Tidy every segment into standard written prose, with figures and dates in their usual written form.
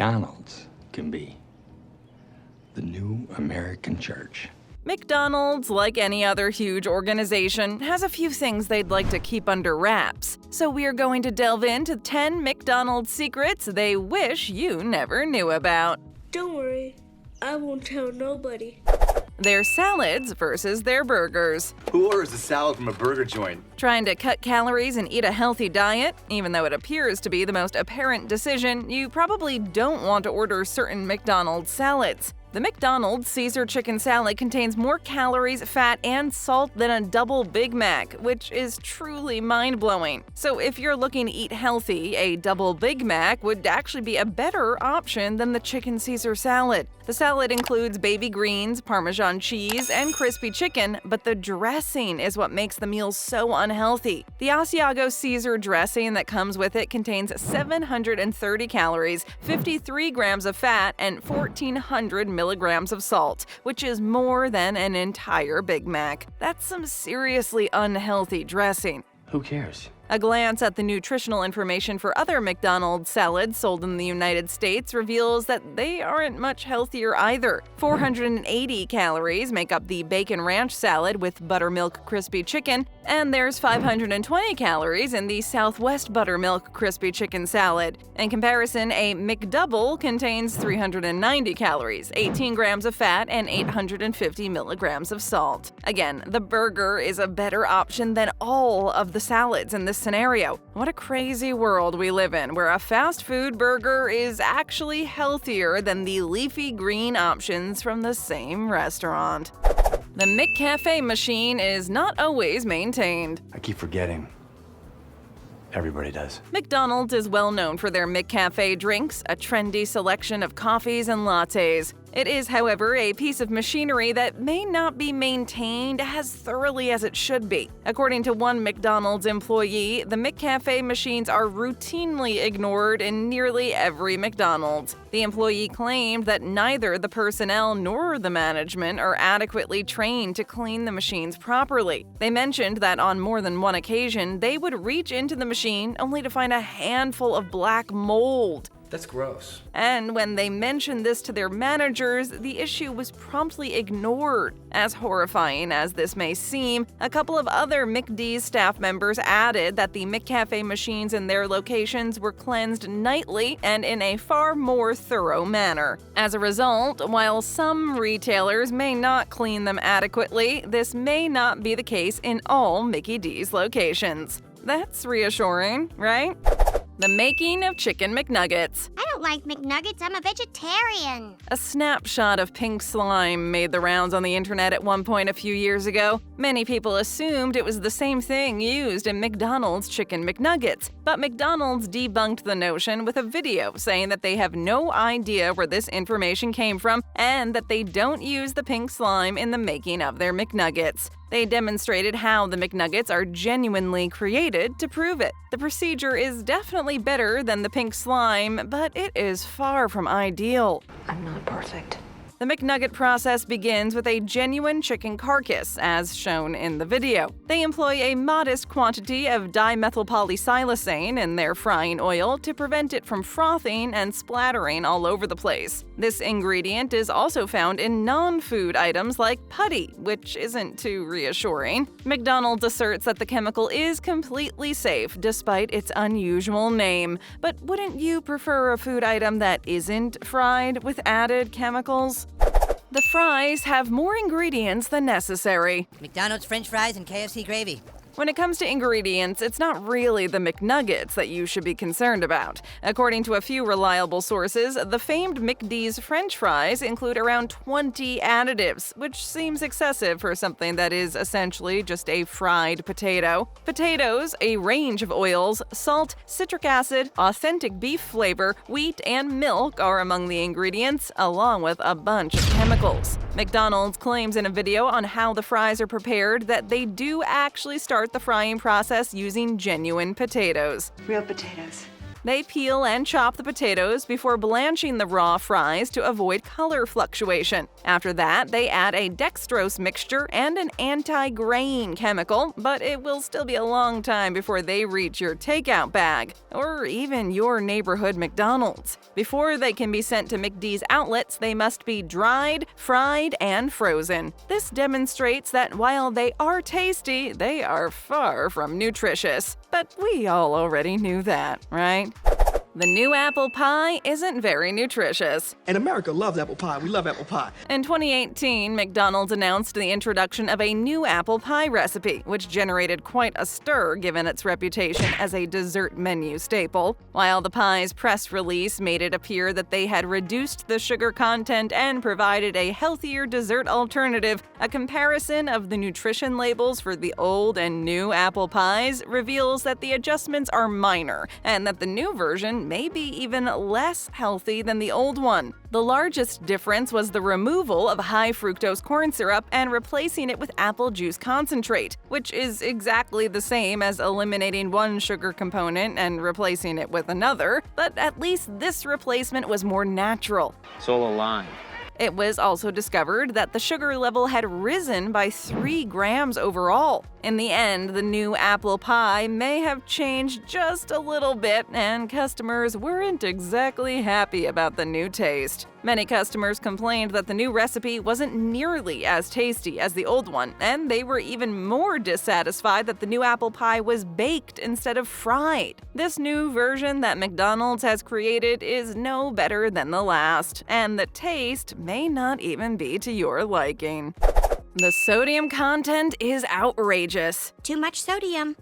McDonald's can be the new American church. McDonald's, like any other huge organization, has a few things they'd like to keep under wraps. So we're going to delve into 10 McDonald's secrets they wish you never knew about. Don't worry, I won't tell nobody. Their salads versus their burgers. Who orders a salad from a burger joint? Trying to cut calories and eat a healthy diet? Even though it appears to be the most apparent decision, you probably don't want to order certain McDonald's salads. The McDonald's Caesar chicken salad contains more calories, fat, and salt than a double Big Mac, which is truly mind-blowing. So if you're looking to eat healthy, a double Big Mac would actually be a better option than the chicken Caesar salad. The salad includes baby greens, Parmesan cheese, and crispy chicken, but the dressing is what makes the meal so unhealthy. The Asiago Caesar dressing that comes with it contains 730 calories, 53 grams of fat, and 1,400 milligrams of salt, which is more than an entire Big Mac. That's some seriously unhealthy dressing. Who cares? A glance at the nutritional information for other McDonald's salads sold in the United States reveals that they aren't much healthier either. 480 calories make up the bacon ranch salad with buttermilk crispy chicken, and there's 520 calories in the Southwest buttermilk crispy chicken salad. In comparison, a McDouble contains 390 calories, 18 grams of fat, and 850 milligrams of salt. Again, the burger is a better option than all of the salads in this scenario. What a crazy world we live in, where a fast food burger is actually healthier than the leafy green options from the same restaurant. The McCafe machine is not always maintained. I keep forgetting. Everybody does. McDonald's is well known for their McCafe drinks, a trendy selection of coffees and lattes. It is, however, a piece of machinery that may not be maintained as thoroughly as it should be. According to one McDonald's employee, the McCafe machines are routinely ignored in nearly every McDonald's. The employee claimed that neither the personnel nor the management are adequately trained to clean the machines properly. They mentioned that on more than one occasion, they would reach into the machine only to find a handful of black mold. That's gross. And when they mentioned this to their managers, the issue was promptly ignored. As horrifying as this may seem, a couple of other McDs staff members added that the McCafe machines in their locations were cleansed nightly and in a far more thorough manner. As a result, while some retailers may not clean them adequately, this may not be the case in all Mickey D's locations. That's reassuring, right? The making of Chicken McNuggets. I don't like McNuggets, I'm a vegetarian. A snapshot of pink slime made the rounds on the internet at one point a few years ago. Many people assumed it was the same thing used in McDonald's Chicken McNuggets, but McDonald's debunked the notion with a video saying that they have no idea where this information came from and that they don't use the pink slime in the making of their McNuggets. They demonstrated how the McNuggets are genuinely created to prove it. The procedure is definitely better than the pink slime, but it is far from ideal. I'm not perfect. The McNugget process begins with a genuine chicken carcass, as shown in the video. They employ a modest quantity of dimethylpolysiloxane in their frying oil to prevent it from frothing and splattering all over the place. This ingredient is also found in non-food items like putty, which isn't too reassuring. McDonald's asserts that the chemical is completely safe despite its unusual name. But wouldn't you prefer a food item that isn't fried with added chemicals? The fries have more ingredients than necessary. McDonald's French fries and KFC gravy. When it comes to ingredients, it's not really the McNuggets that you should be concerned about. According to a few reliable sources, the famed McD's French fries include around 20 additives, which seems excessive for something that is essentially just a fried potato. Potatoes, a range of oils, salt, citric acid, authentic beef flavor, wheat, and milk are among the ingredients, along with a bunch of chemicals. McDonald's claims in a video on how the fries are prepared that they do actually start the frying process using genuine potatoes. Real potatoes. They peel and chop the potatoes before blanching the raw fries to avoid color fluctuation. After that, they add a dextrose mixture and an anti-graying chemical, but it will still be a long time before they reach your takeout bag, or even your neighborhood McDonald's. Before they can be sent to McD's outlets, they must be dried, fried, and frozen. This demonstrates that while they are tasty, they are far from nutritious. But we all already knew that, right? The new apple pie isn't very nutritious. And America loves apple pie. We love apple pie. In 2018, McDonald's announced the introduction of a new apple pie recipe, which generated quite a stir given its reputation as a dessert menu staple. While the pie's press release made it appear that they had reduced the sugar content and provided a healthier dessert alternative, a comparison of the nutrition labels for the old and new apple pies reveals that the adjustments are minor and that the new version may be even less healthy than the old one. The largest difference was the removal of high fructose corn syrup and replacing it with apple juice concentrate, which is exactly the same as eliminating one sugar component and replacing it with another, but at least this replacement was more natural. It's all a lie. It was also discovered that the sugar level had risen by 3 grams overall. In the end, the new apple pie may have changed just a little bit, and customers weren't exactly happy about the new taste. Many customers complained that the new recipe wasn't nearly as tasty as the old one, and they were even more dissatisfied that the new apple pie was baked instead of fried. This new version that McDonald's has created is no better than the last, and the taste may not even be to your liking. The sodium content is outrageous. Too much sodium.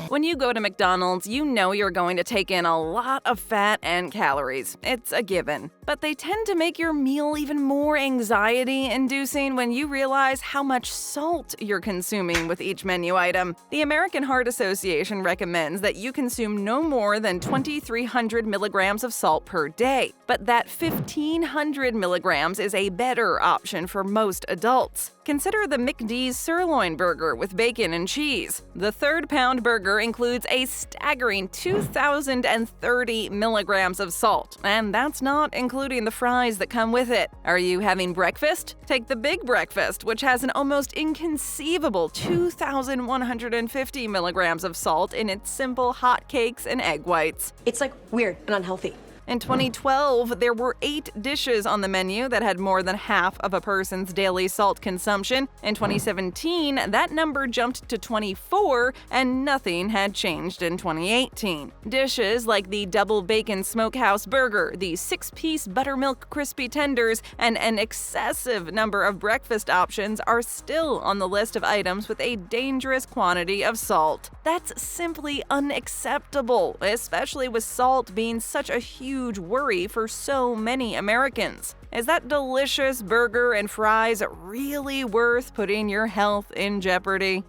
When you go to McDonald's, you know you're going to take in a lot of fat and calories. It's a given. But they tend to make your meal even more anxiety-inducing when you realize how much salt you're consuming with each menu item. The American Heart Association recommends that you consume no more than 2,300 milligrams of salt per day, but that 1,500 milligrams is a better option for most adults. Consider the McD's sirloin burger with bacon and cheese. The third-pound burger includes a staggering 2,030 milligrams of salt, and that's not including the fries that come with it. Are you having breakfast? Take the Big Breakfast, which has an almost inconceivable 2,150 milligrams of salt in its simple hot cakes and egg whites. It's like weird and unhealthy. In 2012, there were 8 dishes on the menu that had more than half of a person's daily salt consumption. In 2017, that number jumped to 24, and nothing had changed in 2018. Dishes like the double bacon smokehouse burger, the 6-piece buttermilk crispy tenders, and an excessive number of breakfast options are still on the list of items with a dangerous quantity of salt. That's simply unacceptable, especially with salt being such a huge worry for so many Americans. Is that delicious burger and fries really worth putting your health in jeopardy?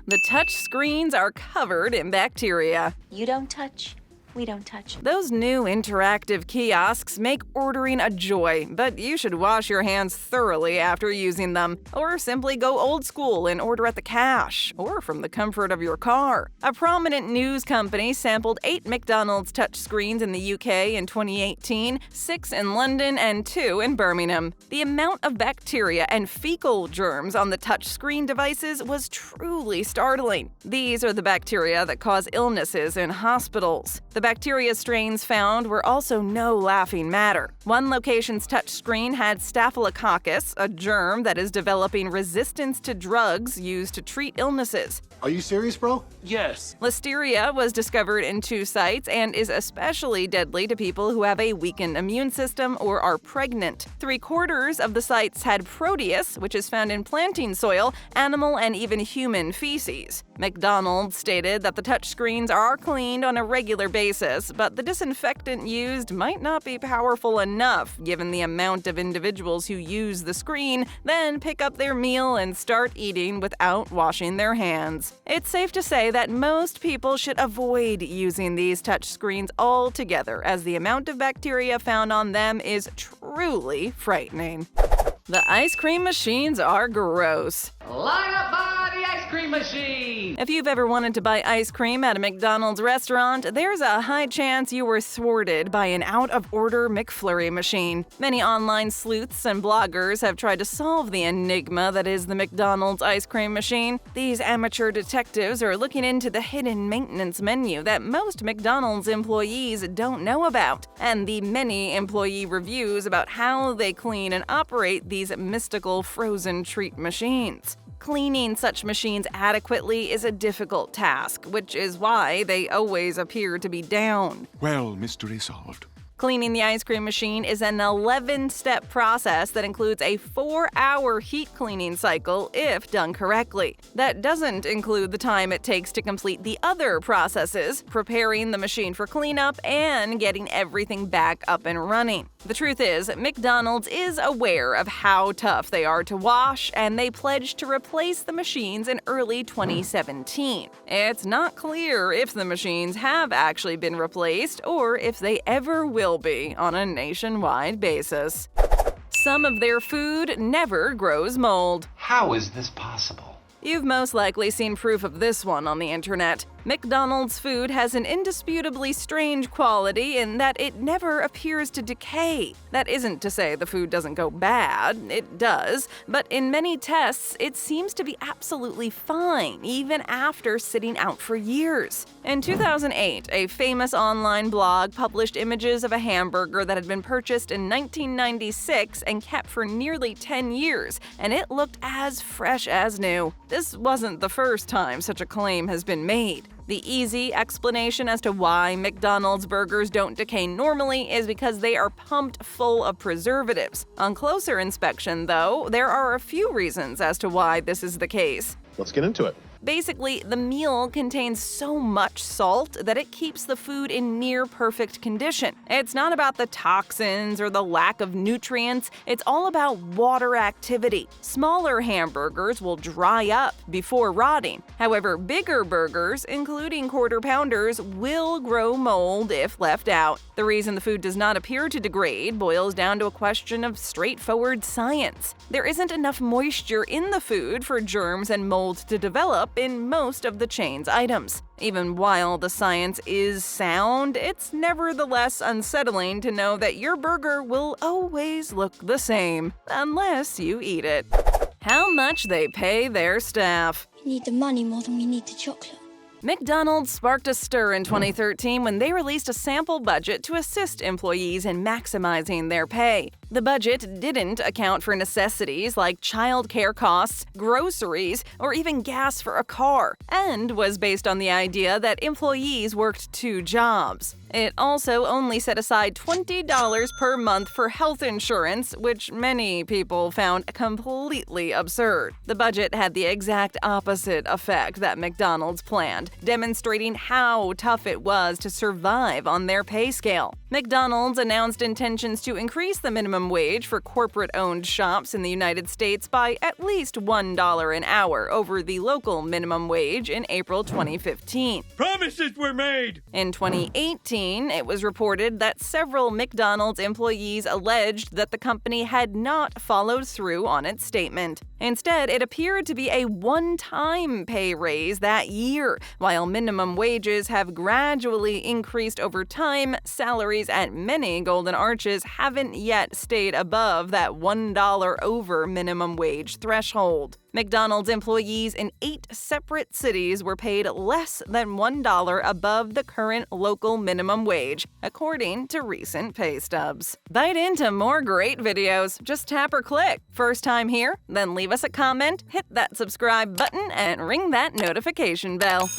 The touch screens are covered in bacteria. You don't touch. We don't touch. Those new interactive kiosks make ordering a joy, but you should wash your hands thoroughly after using them, or simply go old school and order at the cash, or from the comfort of your car. A prominent news company sampled 8 McDonald's touchscreens in the UK in 2018, 6 in London, and 2 in Birmingham. The amount of bacteria and fecal germs on the touchscreen devices was truly startling. These are the bacteria that cause illnesses in hospitals. The bacteria strains found were also no laughing matter. One location's touchscreen had Staphylococcus, a germ that is developing resistance to drugs used to treat illnesses. Are you serious, bro? Yes. Listeria was discovered in 2 sites and is especially deadly to people who have a weakened immune system or are pregnant. 3/4 of the sites had Proteus, which is found in planting soil, animal, and even human feces. McDonald's stated that the touchscreens are cleaned on a regular basis, but the disinfectant used might not be powerful enough given the amount of individuals who use the screen, then pick up their meal and start eating without washing their hands. It's safe to say that most people should avoid using these touchscreens altogether, as the amount of bacteria found on them is truly frightening. The ice cream machines are gross. Line up by the ice cream machine! If you've ever wanted to buy ice cream at a McDonald's restaurant, there's a high chance you were thwarted by an out-of-order McFlurry machine. Many online sleuths and bloggers have tried to solve the enigma that is the McDonald's ice cream machine. These amateur detectives are looking into the hidden maintenance menu that most McDonald's employees don't know about, and the many employee reviews about how they clean and operate these mystical frozen treat machines. Cleaning such machines adequately is a difficult task, which is why they always appear to be down. Well, mystery solved. Cleaning the ice cream machine is an 11-step process that includes a 4-hour heat cleaning cycle if done correctly. That doesn't include the time it takes to complete the other processes, preparing the machine for cleanup and getting everything back up and running. The truth is, McDonald's is aware of how tough they are to wash, and they pledged to replace the machines in early 2017. It's not clear if the machines have actually been replaced or if they ever will be on a nationwide basis. Some of their food never grows mold. How is this possible? You've most likely seen proof of this one on the internet. McDonald's food has an indisputably strange quality in that it never appears to decay. That isn't to say the food doesn't go bad, it does, but in many tests, it seems to be absolutely fine, even after sitting out for years. In 2008, a famous online blog published images of a hamburger that had been purchased in 1996 and kept for nearly 10 years, and it looked as fresh as new. This wasn't the first time such a claim has been made. The easy explanation as to why McDonald's burgers don't decay normally is because they are pumped full of preservatives. On closer inspection, though, there are a few reasons as to why this is the case. Let's get into it. Basically, the meal contains so much salt that it keeps the food in near-perfect condition. It's not about the toxins or the lack of nutrients, it's all about water activity. Smaller hamburgers will dry up before rotting. However, bigger burgers, including quarter pounders, will grow mold if left out. The reason the food does not appear to degrade boils down to a question of straightforward science. There isn't enough moisture in the food for germs and mold to develop in most of the chain's items. Even while the science is sound, it's nevertheless unsettling to know that your burger will always look the same, unless you eat it. How much they pay their staff. We need the money more than we need the chocolate. McDonald's sparked a stir in 2013 when they released a sample budget to assist employees in maximizing their pay. The budget didn't account for necessities like childcare costs, groceries, or even gas for a car, and was based on the idea that employees worked 2 jobs. It also only set aside $20 per month for health insurance, which many people found completely absurd. The budget had the exact opposite effect that McDonald's planned, demonstrating how tough it was to survive on their pay scale. McDonald's announced intentions to increase the minimum wage for corporate-owned shops in the United States by at least $1 an hour over the local minimum wage in April 2015. Promises were made! In 2018, it was reported that several McDonald's employees alleged that the company had not followed through on its statement. Instead, it appeared to be a one-time pay raise that year. While minimum wages have gradually increased over time, salaries at many Golden Arches haven't yet stayed above that $1 over minimum wage threshold. McDonald's employees in 8 separate cities were paid less than $1 above the current local minimum wage, according to recent pay stubs. Bite into more great videos. Just tap or click. First time here? Then leave us a comment, hit that subscribe button, and ring that notification bell.